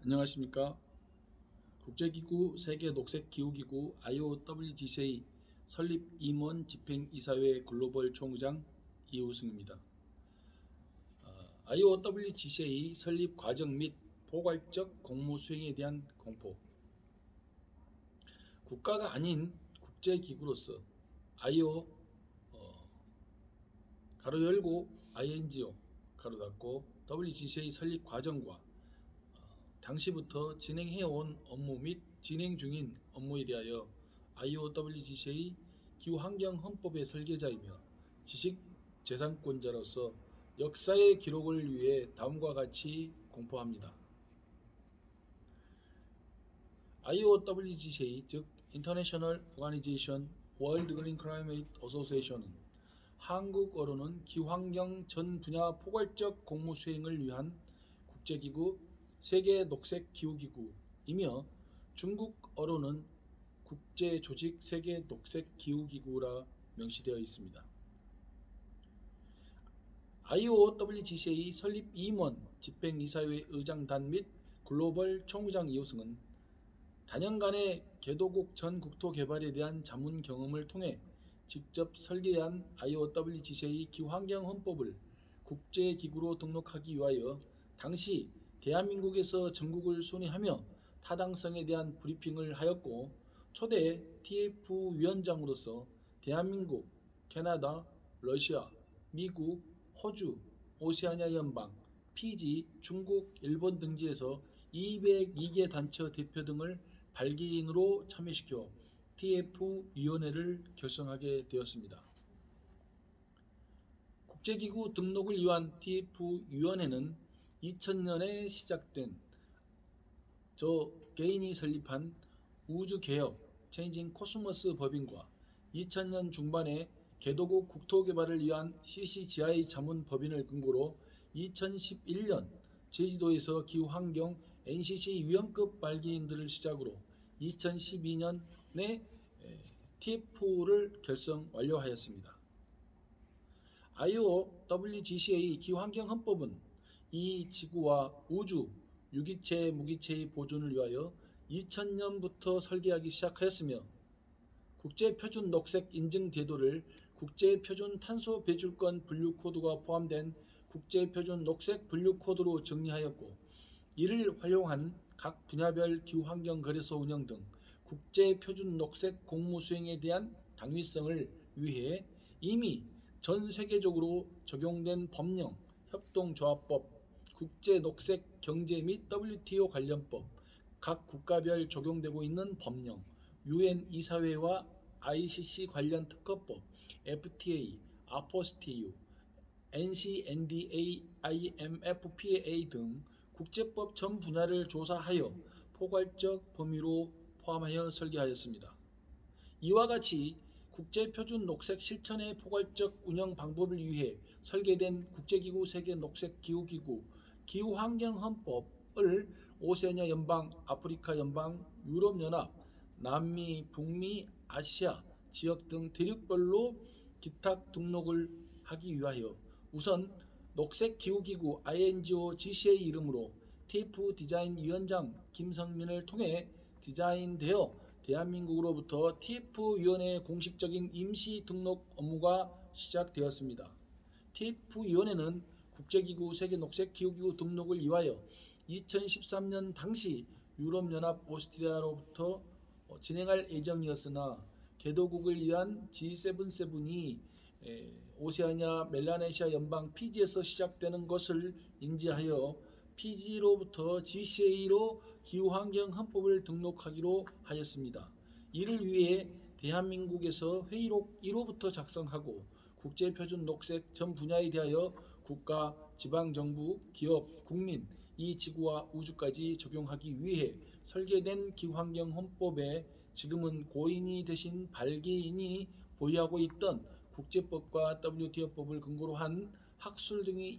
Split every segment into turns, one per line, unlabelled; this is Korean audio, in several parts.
안녕하십니까. 국제기구 세계녹색기후기구 IOWGCA 설립 임원 집행이사회 글로벌 총회장 이우승입니다. IOWGCA 설립 과정 및 포괄적 공무 수행에 대한 공포. 국가가 아닌 국제기구로서 IO 가로 열고 INGO 가로 닫고 WGCA 설립 과정과 당시부터 진행해온 업무 및 진행 중인 업무에 대하여 IOWGCA 기후환경헌법의 설계자이며 지식재산권자로서 역사의 기록을 위해 다음과 같이 공포합니다. IOWGCA 즉 International Organization World Green Climate Association은 한국어로는 기후환경 전 분야 포괄적 공무 수행을 위한 국제기구 세계 녹색 기후기구이며 중국어로는 국제조직 세계 녹색 기후기구라 명시되어 있습니다. IOWGCA 설립 임원 집행이사회 의장단 및 글로벌 총회장 이호승은 다년간의 개도국 전 국토 개발에 대한 자문 경험을 통해 직접 설계한 IOWGCA 기후환경헌법을 국제기구로 등록하기 위하여 당시 대한민국에서 전국을 순회하며 타당성에 대한 브리핑을 하였고 초대 TF 위원장으로서 대한민국, 캐나다, 러시아, 미국, 호주, 오세아니아 연방, 피지, 중국, 일본 등지에서 202개 단체 대표 등을 발기인으로 참여시켜 TF위원회를 결성하게 되었습니다. 국제기구 등록을 위한 TF위원회는 2000년에 시작된 저 개인이 설립한 우주개혁 체인징 코스모스 법인과 2000년 중반에 개도국 국토개발을 위한 CCGI 자문 법인을 근거로 2011년 제주도에서 기후환경 NCC 위원급 발기인들을 시작으로 2012년에 TF를 결성 완료하였습니다. IOWGCA 기후환경헌법은 이 지구와 우주, 유기체, 무기체의 보존을 위하여 2000년부터 설계하기 시작하였으며 국제표준 녹색 인증 제도를 국제표준 탄소 배출권 분류 코드가 포함된 국제표준 녹색 분류 코드로 정리하였고 이를 활용한 각 분야별 기후환경 거래소 운영 등 국제표준 녹색 공무 수행에 대한 당위성을 위해 이미 전 세계적으로 적용된 법령, 협동조합법, 국제녹색 경제 및 WTO 관련법, 각 국가별 적용되고 있는 법령, UN 이사회와 ICC 관련 특허법, FTA, 아포스티유, NCNDA, IMFPA 등 국제법 전 분야를 조사하여 포괄적 범위로 포함하여 설계하였습니다. 이와 같이 국제표준 녹색 실천의 포괄적 운영 방법을 위해 설계된 국제기구 세계 녹색 기후기구 기후환경헌법을 오세아니아 연방, 아프리카 연방, 유럽연합, 남미, 북미, 아시아 지역 등 대륙별로 기탁 등록을 하기 위하여 우선 녹색기후기구 INGO GCA 이름으로 TF 디자인 위원장 김성민을 통해 디자인되어 대한민국으로부터 TF위원회 공식적인 임시 등록 업무가 시작되었습니다. TF위원회는 국제기구 세계녹색기후기구 등록을 위하여 2013년 당시 유럽연합 오스트리아로부터 진행할 예정이었으나 개도국을 위한 G77이 오세아니아 멜라네시아 연방 피지에서 시작되는 것을 인지하여 피지로부터 GCA로 기후환경헌법을 등록하기로 하였습니다. 이를 위해 대한민국에서 회의록 1호부터 작성하고 국제표준 녹색 전 분야에 대하여 국가, 지방정부, 기업, 국민, 이 지구와 우주까지 적용하기 위해 설계된 기후환경헌법에 지금은 고인이 되신 발기인이 보유하고 있던 국제법과 WTO법을 근거로 한 학술 등을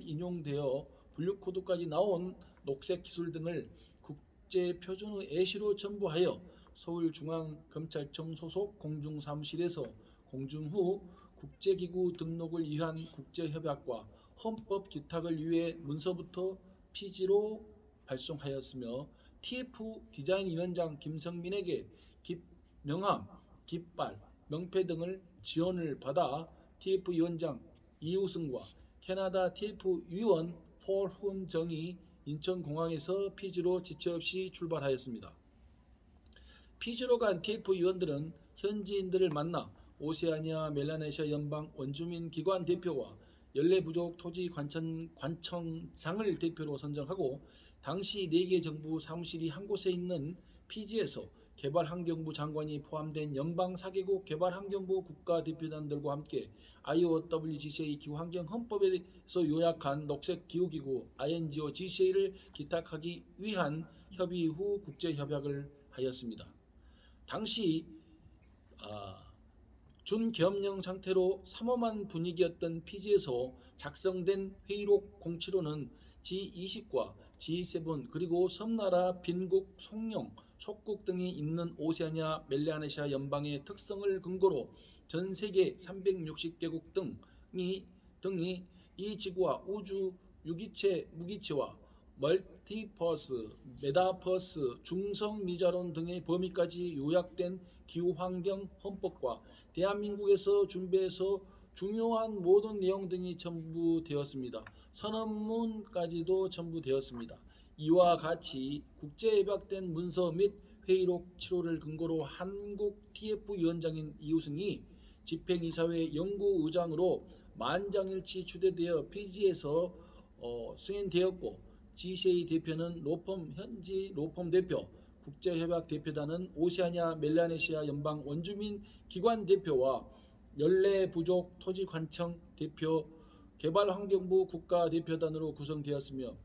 인용되어 분류코드까지 나온 녹색 기술 등을 국제표준의 예시로 첨부하여 서울중앙검찰청 소속 공중사무실에서 공중 후 국제기구 등록을 위한 국제협약과 헌법 기탁을 위해 문서부터 피지로 발송하였으며 TF 디자인위원장 김성민에게 명함, 깃발, 명패 등을 지원을 받아 TF 위원장 이우승과 캐나다 TF 위원 폴 훈정이 인천공항에서 피지로 지체 없이 출발하였습니다. 피지로 간 TF 위원들은 현지인들을 만나 오세아니아 멜라네시아 연방 원주민 기관 대표와 연례부족 토지 관청장을 대표로 선정하고 당시 4개 정부 사무실이 한 곳에 있는 피지에서 개발환경부 장관이 포함된 연방 4개국 개발환경부 국가대표단들과 함께 IOWGCA 기후환경헌법에서 요약한 녹색기후기구 INGO GCA를 기탁하기 위한 협의 후 국제협약을 하였습니다. 당시 준계엄령 상태로 삼엄한 분위기였던 피지에서 작성된 회의록 07호는 G20과 G7 그리고 섬나라 빈국, 송영, 속국 등이 있는 오세아니아 멜라네시아 연방의 특성을 근거로 전 세계 360개국 등이 이 지구와 우주 유기체, 무기체와 멀티퍼스, 메타버스, 중성미자론 등의 범위까지 요약된 기후환경 헌법과 대한민국에서 준비해서 중요한 모든 내용 등이 첨부되었습니다. 선언문까지도 첨부되었습니다. 이와 같이 국제협약된 문서 및 회의록 7호를 근거로 한국 TF 위원장인 이우승이 집행이사회 연구의장으로 만장일치 추대되어 피지에서 승인되었고 GCA 대표는 현지 로펌 대표, 국제협약 대표단은 오세아니아 멜라네시아 연방 원주민 기관 대표와 연례부족 토지관청 대표, 개발환경부 국가대표단으로 구성되었으며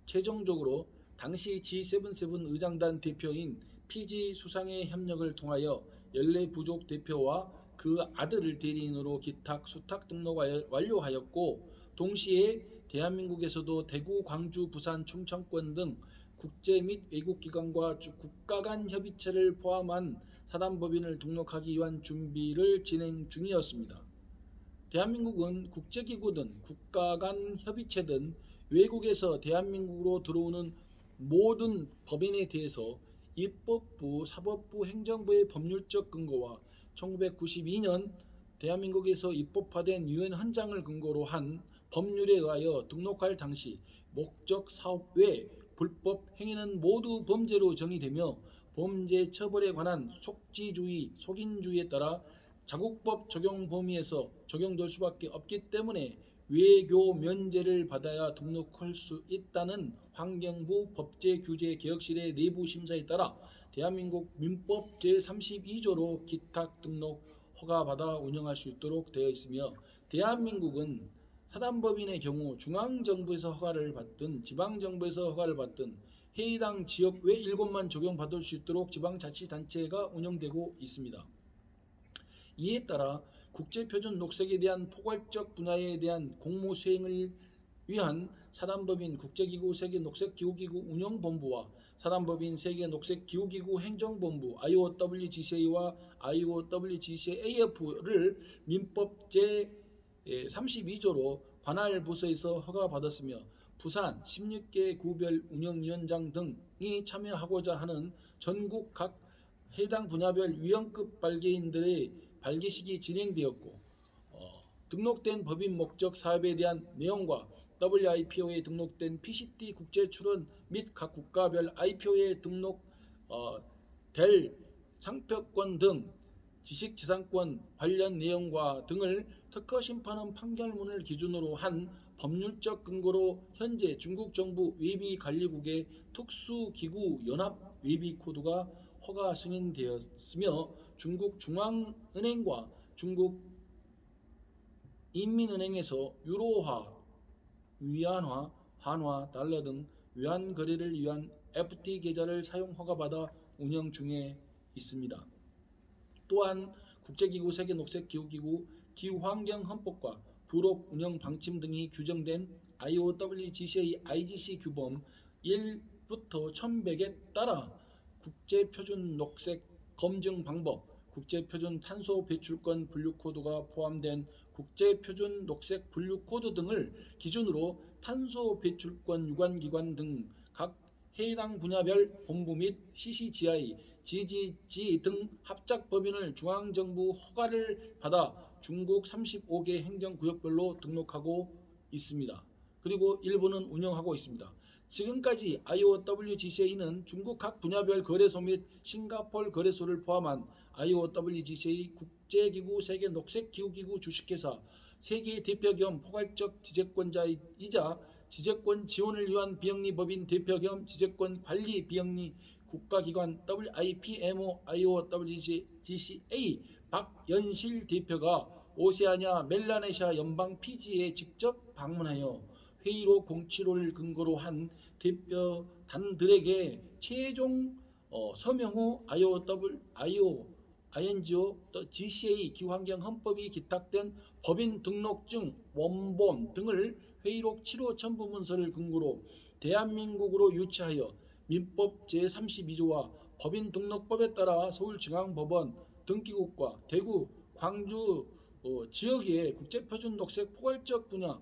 최종적으로 당시 G77 의장단 대표인 피지 수상의 협력을 통하여 연례부족 대표와 그 아들을 대리인으로 기탁, 수탁 등록 완료하였고 동시에 대한민국에서도 대구, 광주, 부산, 충청권 등 국제 및 외국기관과 국가 간 협의체를 포함한 사단법인을 등록하기 위한 준비를 진행 중이었습니다. 대한민국은 국제기구든 국가 간 협의체든 외국에서 대한민국으로 들어오는 모든 법인에 대해서 입법부, 사법부, 행정부의 법률적 근거와 1992년 대한민국에서 입법화된 유엔 헌장을 근거로 한 법률에 의하여 등록할 당시 목적 사업 외 불법 행위는 모두 범죄로 정의되며 범죄 처벌에 관한 속지주의, 속인주의에 따라 자국법 적용 범위에서 적용될 수밖에 없기 때문에 외교 면제를 받아야 등록할 수 있다는 환경부 법제규제개혁실의 내부 심사에 따라 대한민국 민법 제32조로 기탁 등록 허가받아 운영할 수 있도록 되어 있으며 대한민국은 사단법인의 경우 중앙정부에서 허가를 받든 지방정부에서 허가를 받든 해당 지역 외 7곳만 적용받을 수 있도록 지방자치단체가 운영되고 있습니다. 이에 따라 국제표준 녹색에 대한 포괄적 분야에 대한 공무 수행을 위한 사단법인 국제기구 세계녹색기후기구 운영본부와 사단법인 세계녹색기후기구 행정본부 IOWGCA와 IOWGCAF를 민법 제32조로 관할 부서에서 허가받았으며 부산 16개 구별 운영위원장 등이 참여하고자 하는 전국 각 해당 분야별 위원급 발기인들의 발기식이 진행되었고 등록된 법인 목적 사업에 대한 내용과 WIPO에 등록된 PCT 국제 출원 및 각 국가별 IPO에 등록될 상표권 등 지식재산권 관련 내용과 등을 특허심판원 판결문을 기준으로 한 법률적 근거로 현재 중국 정부 외비관리국의 특수기구연합 외비코드가 허가 승인되었으며 중국 중앙은행과 중국 인민은행에서 유로화, 위안화, 한화, 달러 등 외환 거래를 위한 FT 계좌를 사용 허가받아 운영 중에 있습니다. 또한 국제기구 세계녹색기후기구 기후환경헌법과 부록 운영 방침 등이 규정된 IOWGCA IGC 규범 1부터 1100에 따라 국제표준 녹색 검증 방법, 국제표준 탄소 배출권 분류코드가 포함된 국제표준 녹색 분류코드 등을 기준으로 탄소 배출권 유관기관 등 각 해당 분야별 본부 및 CCGI, GGG 등 합작 법인을 중앙정부 허가를 받아 중국 35개 행정구역별로 등록하고 있습니다. 그리고 일부는 운영하고 있습니다. 지금까지 IOWGCA는 중국 각 분야별 거래소 및 싱가포르 거래소를 포함한 IOWGCA 국제기구 세계 녹색기후기구 주식회사 세계 대표 겸 포괄적 지재권자이자 지재권 지원을 위한 비영리법인 대표 겸 지재권 관리 비영리 국가기관 WIPMO IOWGCA 박연실 대표가 오세아니아 멜라네시아 연방 피지에 직접 방문하여 회의록 공치로를 근거로 한 대표단들에게 최종 서명 후 INGO GCA 기후환경 헌법이 기탁된 법인 등록증 원본 등을 회의록 7호 첨부 문서를 근거로 대한민국으로 유치하여 민법 제32조와 법인 등록법에 따라 서울중앙법원 등기국과 대구, 광주 지역의 국제표준 녹색 포괄적 분야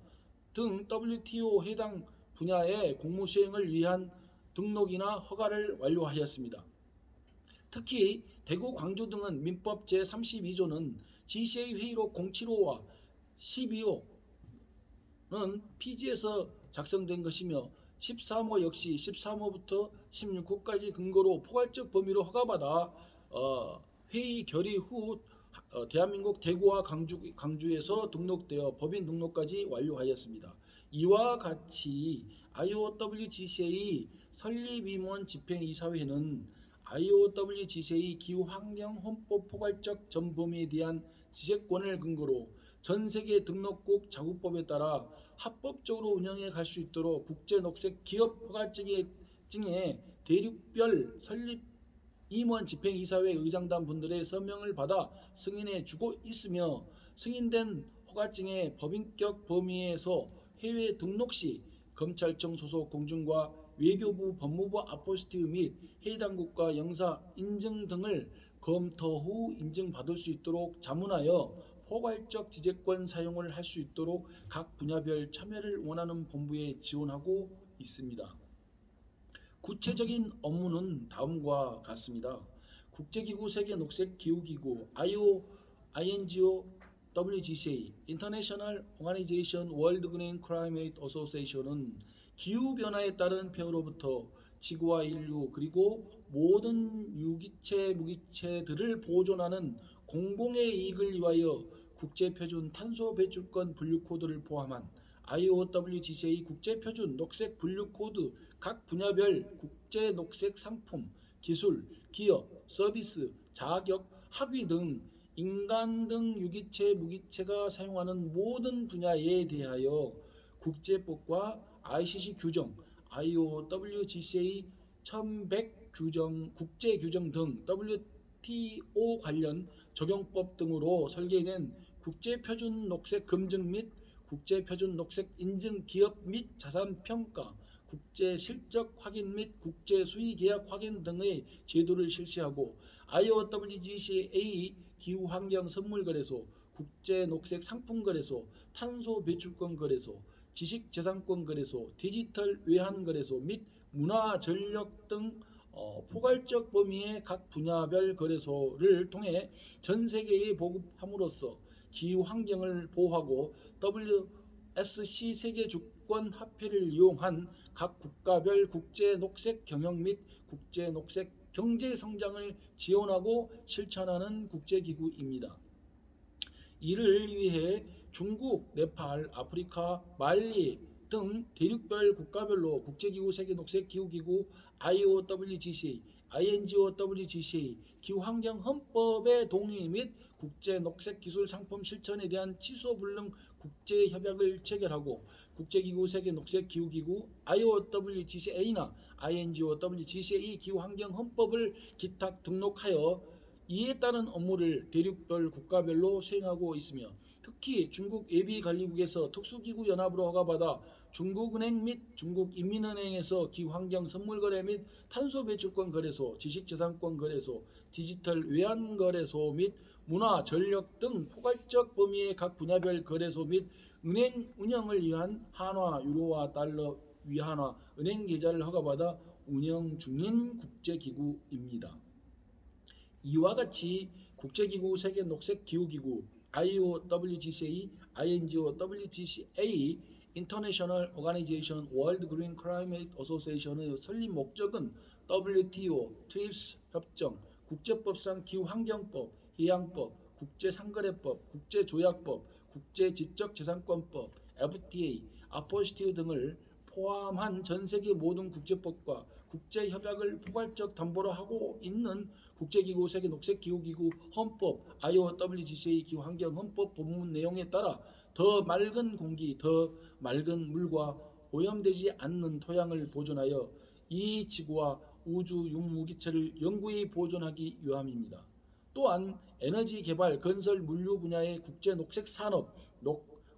등 WTO 해당 분야의 공무 수행을 위한 등록이나 허가를 완료하였습니다. 특히 대구, 광주 등은 민법 제32조는 GCA 회의록 075와 12호는 피지에서 작성된 것이며 13호 역시 13호부터 16호까지 근거로 포괄적 범위로 허가받아 회의 결의 후 대한민국 대구와 광주에서 등록되어 법인 등록까지 완료하였습니다. 이와 같이 IOWGCA 설립임원 집행이사회는 IOWGCA 기후환경헌법 포괄적 전범위에 대한 지재권을 근거로 전세계 등록국 자국법에 따라 합법적으로 운영해 갈 수 있도록 국제녹색기업 허가증의 대륙별 설립 임원 집행이사회 의장단 분들의 서명을 받아 승인해 주고 있으며 승인된 허가증의 법인격 범위에서 해외 등록 시 검찰청 소속 공증과 외교부, 법무부 아포스티브 및 해당국가 영사 인증 등을 검토 후 인증받을 수 있도록 자문하여 포괄적 지재권 사용을 할 수 있도록 각 분야별 참여를 원하는 본부에 지원하고 있습니다. 구체적인 업무는 다음과 같습니다. 국제기구 세계녹색기후기구 INGO WGCA International Organization World Green Climate Association은 기후변화에 따른 폐허로부터 지구와 인류 그리고 모든 유기체, 무기체들을 보존하는 공공의 이익을 위하여 국제표준 탄소 배출권 분류코드를 포함한 IOWGCA 국제표준 녹색 분류코드 각 분야별 국제 녹색 상품, 기술, 기업, 서비스, 자격, 학위 등 인간 등 유기체, 무기체가 사용하는 모든 분야에 대하여 국제법과 ICC 규정, IOWGCA 1100 규정, 국제 규정 등 WTO 관련 적용법 등으로 설계된 국제표준 녹색 검증 및 국제표준 녹색 인증 기업 및 자산 평가, 국제 실적 확인 및 국제 수의 계약 확인 등의 제도를 실시하고 IOWGCA 기후환경 선물거래소, 국제 녹색 상품 거래소, 탄소 배출권 거래소, 지식재산권 거래소, 디지털 외환 거래소 및 문화 전력 등 포괄적 범위의 각 분야별 거래소를 통해 전 세계에 보급함으로써 기후환경을 보호하고 WSC 세계주권화폐를 이용한 각 국가별 국제 녹색 경영 및 국제 녹색 경제 성장을 지원하고 실천하는 국제기구입니다. 이를 위해 중국, 네팔, 아프리카, 말리 등 대륙별 국가별로 국제기구 세계녹색기후기구 IOWGCA, INGOWGCA 기후환경헌법의 동의 및 국제녹색기술상품 실천에 대한 취소 불능 국제협약을 체결하고 국제기구 세계녹색기후기구 IOWGCA나 INGOWGCA 기후환경헌법을 기탁 등록하여 이에 따른 업무를 대륙별 국가별로 수행하고 있으며 특히 중국 예비관리국에서 특수기구연합으로 허가받아 중국은행 및 중국인민은행에서 기후환경 선물거래 및 탄소배출권 거래소, 지식재산권 거래소, 디지털 외환거래소 및 문화, 전력 등 포괄적 범위의 각 분야별 거래소 및 은행 운영을 위한 한화, 유로와 달러 위안화 은행 계좌를 허가받아 운영 중인 국제기구입니다. 이와 같이 국제기구 세계녹색기후기구 IOWGCA, INGO-WGCA International Organization World Green Climate Association의 설립 목적은 WTO, TRIPS 협정, 국제법상 기후환경법, 해양법, 국제상거래법, 국제조약법, 국제지적재산권법, FTA, 아포스티우 등을 포함한 전세계 모든 국제법과 국제협약을 포괄적 담보로 하고 있는 국제기구 세계녹색기후기구 헌법 IOWGCA 기후환경헌법 본문 내용에 따라 더 맑은 공기, 더 맑은 물과 오염되지 않는 토양을 보존하여 이 지구와 우주 유무기체를 영구히 보존하기 위함입니다. 또한 에너지 개발, 건설, 물류 분야의 국제 녹색 산업,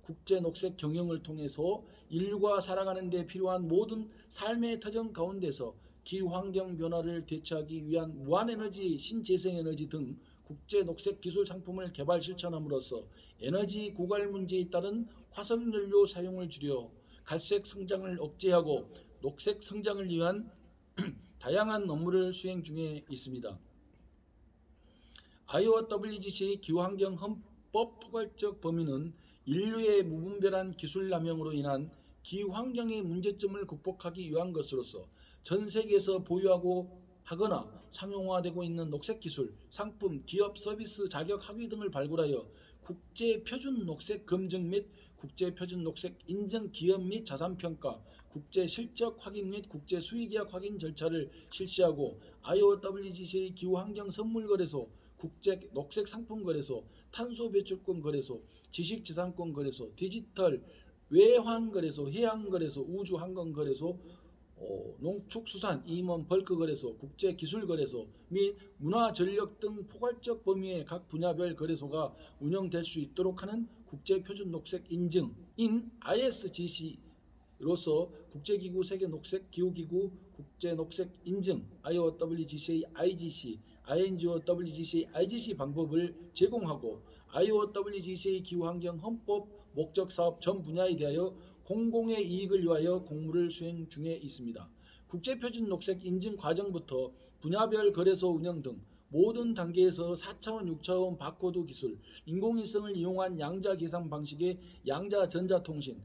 국제 녹색 경영을 통해서 인류가 살아가는 데 필요한 모든 삶의 터전 가운데서 기후환경 변화를 대처하기 위한 무한에너지, 신재생에너지 등 국제 녹색 기술 상품을 개발 실천함으로써 에너지 고갈 문제에 따른 화석연료 사용을 줄여 갈색 성장을 억제하고 녹색 성장을 위한 다양한 업무를 수행 중에 있습니다. IOWGC의 기후환경 헌법 포괄적 범위는 인류의 무분별한 기술 남용으로 인한 기후환경의 문제점을 극복하기 위한 것으로서 전 세계에서 보유하고 하거나 상용화되고 있는 녹색 기술, 상품, 기업, 서비스, 자격, 학위 등을 발굴하여 국제 표준 녹색 검증 및 국제 표준 녹색 인증 기업 및 자산 평가, 국제 실적 확인 및 국제 수의 계약 확인 절차를 실시하고 IOWGC의 기후환경 선물 거래소, 국제 녹색 상품 거래소, 탄소 배출권 거래소, 지식재산권 거래소, 디지털 외환 거래소, 해양 거래소, 우주 항공 거래소, 농축수산 임원 벌크 거래소, 국제 기술 거래소 및 문화 전력 등 포괄적 범위의 각 분야별 거래소가 운영될 수 있도록 하는 국제 표준 녹색 인증인 ISGC로서 국제기구 세계녹색 기후기구 국제녹색 인증 IOWGCA, IGC, INGO-WGCA, IGC 방법을 제공하고 IOWGCA 기후환경 헌법 목적 사업 전 분야에 대하여 공공의 이익을 위하여 공무를 수행 중에 있습니다. 국제표준 녹색 인증 과정부터 분야별 거래소 운영 등 모든 단계에서 4차원, 6차원 바코드 기술, 인공위성을 이용한 양자 계산 방식의 양자 전자통신,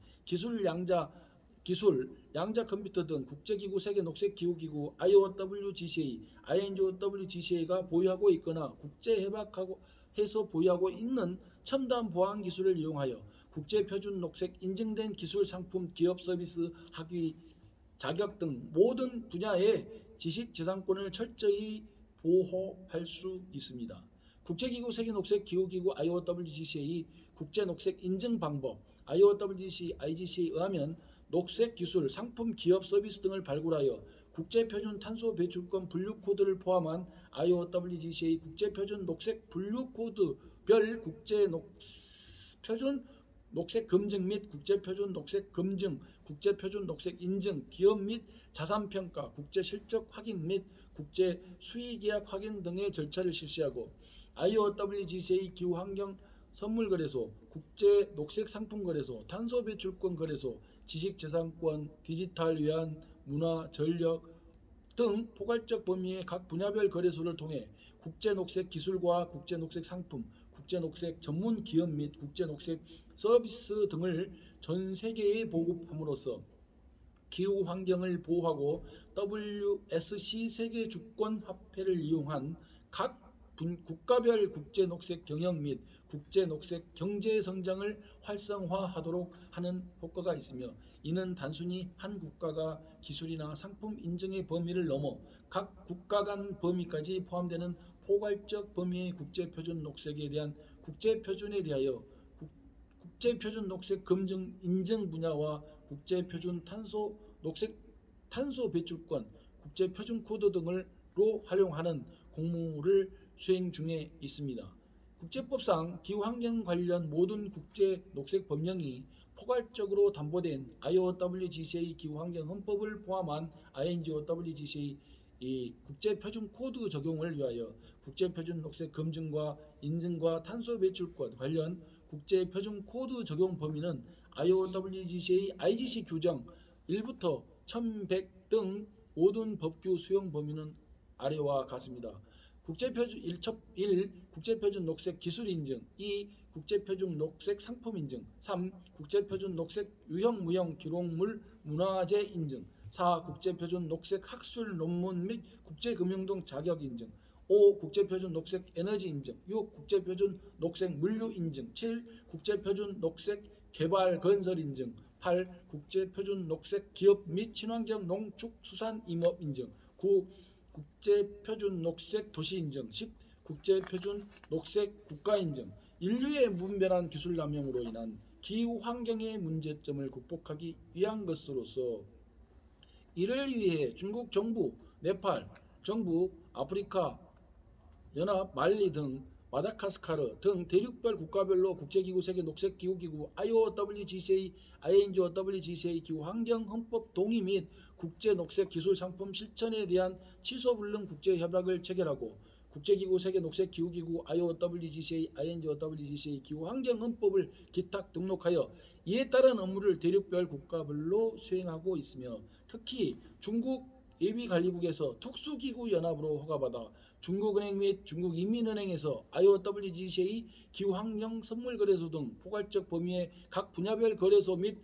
양자 컴퓨터 등 국제기구 세계녹색기후기구 IOWGCA, INGO-WGCA가 보유하고 있거나 국제협약하고 해서 보유하고 있는 첨단 보안 기술을 이용하여 국제표준 녹색 인증된 기술, 상품, 기업, 서비스, 학위, 자격 등 모든 분야의 지식재산권을 철저히 보호할 수 있습니다. 국제기구 세계녹색기후기구 IOWGCA 국제녹색 인증 방법 IOWGC, IGC에 의하면 녹색 기술, 상품, 기업, 서비스 등을 발굴하여 국제표준 탄소 배출권 분류 코드를 포함한 IOWGCA 국제표준 녹색 분류 코드별 국제표준 녹색 검증 및 국제표준 녹색 검증, 국제표준 녹색 인증, 기업 및 자산평가, 국제실적 확인 및 국제 수의계약 확인 등의 절차를 실시하고 IOWGCA 기후환경 선물거래소, 국제 녹색 상품거래소, 탄소 배출권 거래소, 지식재산권, 디지털 외환, 문화, 전력 등 포괄적 범위의 각 분야별 거래소를 통해 국제녹색 기술과 국제녹색 상품, 국제녹색 전문 기업 및 국제녹색 서비스 등을 전 세계에 보급함으로써 기후 환경을 보호하고 WSC 세계주권화폐를 이용한 각 국가별 국제녹색 경영 및 국제녹색 경제성장을 활성화하도록 하는 효과가 있으며 이는 단순히 한 국가가 기술이나 상품 인증의 범위를 넘어 각 국가 간 범위까지 포함되는 포괄적 범위의 국제표준 녹색에 대한 국제표준에 대하여 국제표준 녹색 검증 인증 분야와 국제표준 탄소 배출권, 국제표준 코드 등으로 활용하는 공무를 수행 중에 있습니다. 국제법상 기후환경 관련 모든 국제 녹색 법령이 포괄적으로 담보된 IOWGCA 기후환경 헌법을 포함한 INGO-WGCA 이 국제표준 코드 적용을 위하여 국제표준 녹색 검증과 인증과 탄소 배출권 관련 국제표준 코드 적용 범위는 IOWGCA IGC 규정 1부터 1100 등 모든 법규 수용 범위는 아래와 같습니다. 국제표준 1. 국제표준 녹색 기술 인증. 2. 국제표준 녹색 상품 인증. 3. 국제표준 녹색 유형 무형 기록물 문화재 인증. 4. 국제표준 녹색 학술 논문 및 국제금융 자격 인증. 5. 국제표준 녹색 에너지 인증. 6. 국제표준 녹색 물류 인증. 7. 국제표준 녹색 개발 건설 인증. 8. 국제표준 녹색 기업 및 친환경 농축수산임업 인증. 9. 국제표준 녹색 도시 인증. 10. 국제표준 녹색 국가 인증. 인류의 무분별한 기술 남용으로 인한 기후 환경의 문제점을 극복하기 위한 것으로서 이를 위해 중국 정부, 네팔 정부, 아프리카 연합, 말리 등 마다가스카르 등 대륙별 국가별로 국제기구, 세계 녹색기후기구, IOWGCA, INGOWGCA 기후환경헌법 동의 및 국제녹색기술상품 실천에 대한 취소불능 국제협약을 체결하고 국제기구, 세계 녹색기후기구, IOWGCA, INGOWGCA 기후환경헌법을 기탁 등록하여 이에 따른 업무를 대륙별 국가별로 수행하고 있으며 특히 중국 예비관리국에서 특수기구 연합으로 허가받아 중국은행 및 중국인민은행에서 IOWGCA 기후환경 선물거래소 등 포괄적 범위의 각 분야별 거래소 및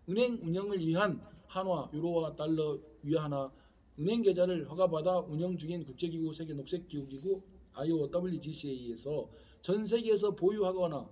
은행 운영을 위한 한화, 유로와 달러, 위안화 은행 계좌를 허가받아 운영 중인 국제기구, 세계 녹색기후기구 IOWGCA에서 전 세계에서 보유하거나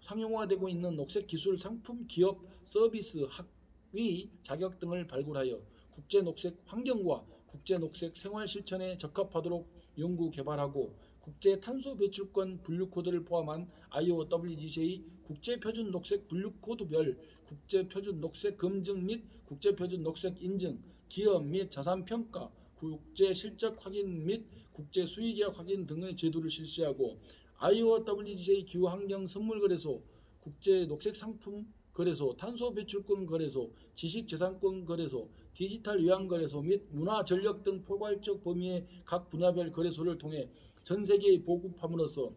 상용화되고 있는 녹색기술 상품, 기업, 서비스, 학위 자격 등을 발굴하여 국제녹색 환경과 국제녹색 생활 실천에 적합하도록 연구 개발하고 국제 탄소 배출권 분류 코드를 포함한 IOWGCA 국제 표준 녹색 분류 코드별 국제 표준 녹색 검증 및 국제 표준 녹색 인증, 기업 및 자산 평가, 국제 실적 확인 및 국제 수익계약 확인 등의 제도를 실시하고 IOWGCA 기후 환경 선물 거래소, 국제 녹색 상품 거래소, 탄소 배출권 거래소, 지식재산권 거래소, 디지털 위안거래소 및 문화 전력 등 포괄적 범위의 각 분야별 거래소를 통해 전 세계에 보급함으로써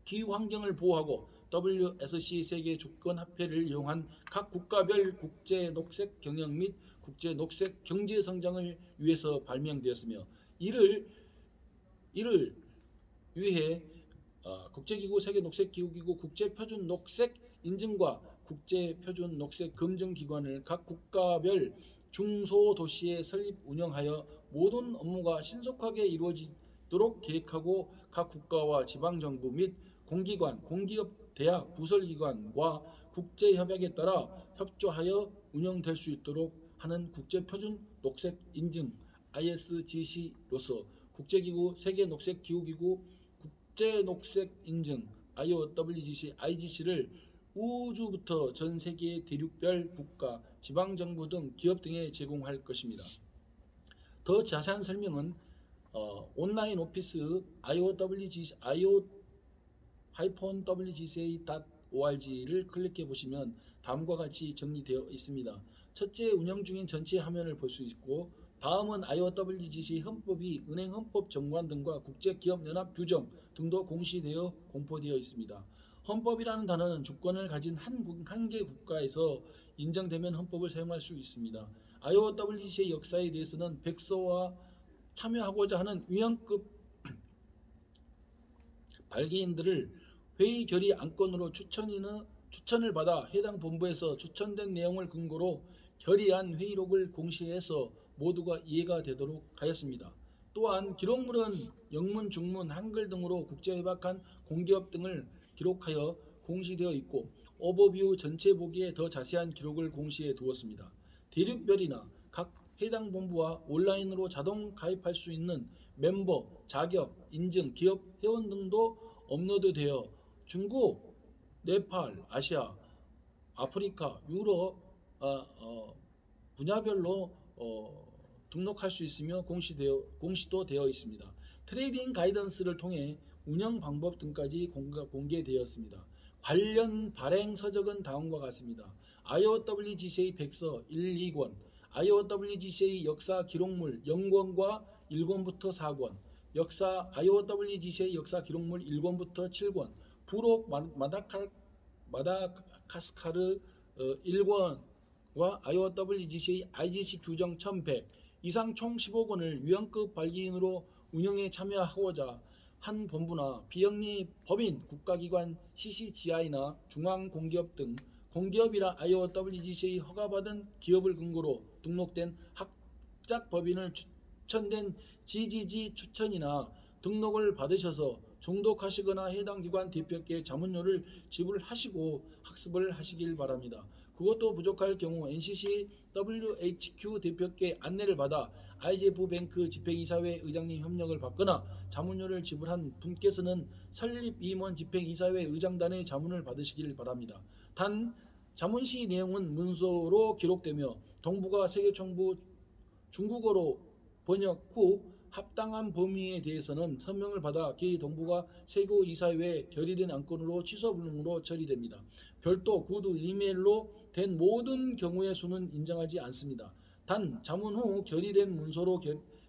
기후 환경을 보호하고 WSC 세계 주권 화폐를 이용한 각 국가별 국제 녹색 경영 및 국제 녹색 경제 성장을 위해서 발명되었으며 이를 위해 국제기구, 세계 녹색기후기구, 국제표준 녹색 인증과 국제표준 녹색 검증기관을 각 국가별 중소도시에 설립 운영하여 모든 업무가 신속하게 이루어지도록 계획하고 각 국가와 지방정부 및 공기관, 공기업, 대학, 부설기관과 국제협약에 따라 협조하여 운영될 수 있도록 하는 국제표준 녹색 인증 ISGC로서 국제기구, 세계녹색기후기구, 국제녹색 인증 IOWGC, IGC를 우주부터 전 세계 대륙별 국가, 지방정부 등 기업 등에 제공할 것입니다. 더 자세한 설명은 온라인 오피스 IO-WGCA.org를 클릭해 보시면 다음과 같이 정리되어 있습니다. 첫째, 운영 중인 전체 화면을 볼 수 있고 다음은 IOWGCA 헌법이 은행헌법 정관 등과 국제기업연합 규정 등도 공시되어 공포되어 있습니다. 헌법이라는 단어는 주권을 가진 한 개 국가에서 인정되면 헌법을 사용할 수 있습니다. IOWGCA 역사에 대해서는 백서와 참여하고자 하는 위원급 발기인들을 회의 결의 안건으로 추천을 받아 해당 본부에서 추천된 내용을 근거로 결의안 회의록을 공시해서 모두가 이해가 되도록 하였습니다. 또한 기록물은 영문, 중문, 한글 등으로 국제협약한 공기업 등을 기록하여 공시되어 있고 오버뷰 전체 보기에 더 자세한 기록을 공시해 두었습니다. 대륙별이나 각 해당 본부와 온라인으로 자동 가입할 수 있는 멤버, 자격, 인증, 기업 회원 등도 업로드되어 중국, 네팔, 아시아, 아프리카, 유럽 분야별로 등록할 수 있으며 공시도 되어 있습니다. 트레이딩 가이던스를 통해 운영 방법 등까지 공개되었습니다. 관련 발행 서적은 다음과 같습니다. IOWGCA 백서 1, 2권, IOWGCA 역사 기록물 0권과 1권부터 4권, IOWGCA 역사 기록물 1권부터 7권, 부록 마다가스카르 1권 아이오와 WGCA IGC 규정 1100 이상 총 15건을 위헌급 발기인으로 운영에 참여하고자 한 본부나 비영리 법인 국가기관 CCGI나 중앙공기업 등 공기업이나 아이오와 WGCA 허가받은 기업을 근거로 등록된 합작법인을 추천된 GGG 추천이나 등록을 받으셔서 종독하시거나 해당 기관 대표께 자문료를 지불하시고 학습을 하시길 바랍니다. 그것도 부족할 경우 NCC WHQ 대표께 안내를 받아 IGF뱅크 집행이사회 의장님 협력을 받거나 자문료를 지불한 분께서는 설립임원 집행이사회 의장단의 자문을 받으시길 바랍니다. 단 자문시 내용은 문서로 기록되며 동부가 세계총부 중국어로 번역 후 합당한 범위에 대해서는 서명을 받아 기 동부가 세고이사회에 결의된 안건으로 취소 불능으로 처리됩니다. 별도 구두 이메일로 된 모든 경우의 수는 인정하지 않습니다. 단 자문 후 결의된 문서로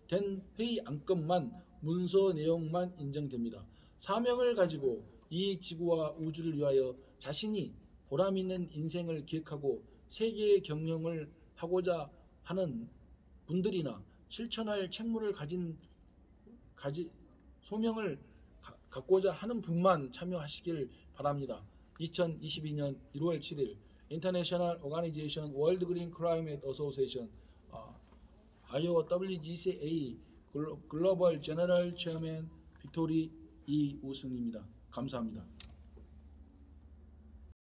된 회의 안건만 문서 내용만 인정됩니다. 사명을 가지고 이 지구와 우주를 위하여 자신이 보람있는 인생을 기획하고 세계의 경영을 하고자 하는 분들이나 실천할 책무를 소명을 갖고자 하는 분만 참여하시길 바랍니다. 2022년 1월 7일 International Organization World Green Climate Association 아이오와 WGCA 글로벌 제너럴 체어맨 빅토리 이우승입니다. 감사합니다.